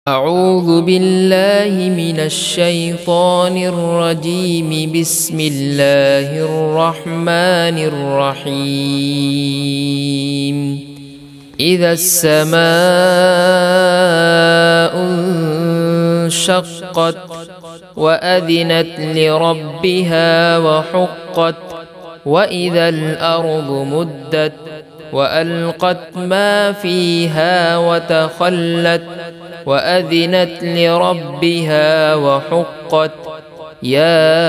أعوذ بالله من الشيطان الرجيم. بسم الله الرحمن الرحيم. إذا السماء انشقت وأذنت لربها وحقت، وإذا الأرض مدت وألقت ما فيها وتخلت، وأذنت لربها وحقت. يا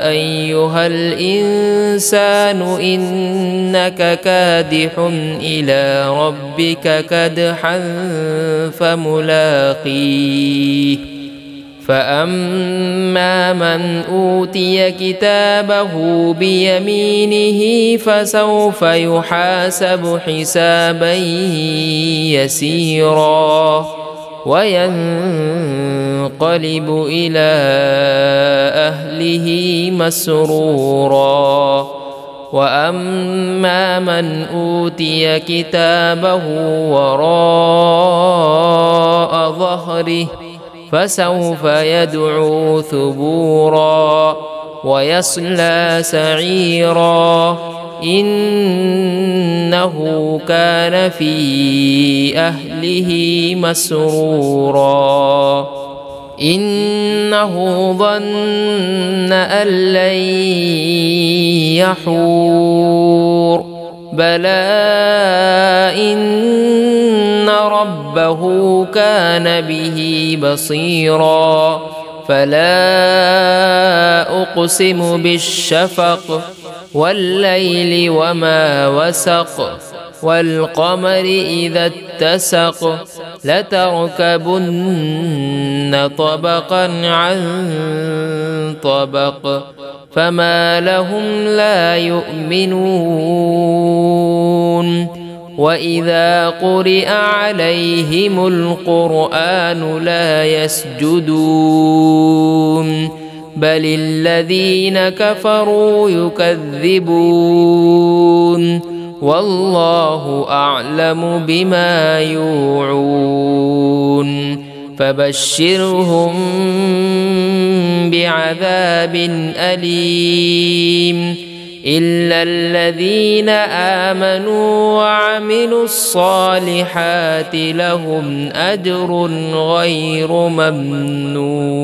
أيها الإنسان إنك كادح إلى ربك كدحا فملاقيه. فأما من أوتي كتابه بيمينه فسوف يحاسب حسابا يسيرا وينقلب إلى أهله مسرورا. وأما من أوتي كتابه وراء ظهره فسوف يدعو ثبورا ويصلى سعيرا، إنه كان في أهله مسرورا. إنه ظن أن لن يحور، بلى إن ربه كان به بصيرا. فلا أقسم بالشفق والليل وما وسق، والقمر إذا اتسق، لتركبن طبقا عن طبق، فما لهم لا يؤمنون. وإذا قرئ عليهم القرآن لا يسجدون، بل الذين كفروا يكذبون، والله أعلم بما يوعون. فبشرهم بعذاب أليم إلا الذين آمنوا وعملوا الصالحات لهم أجر غير ممنون.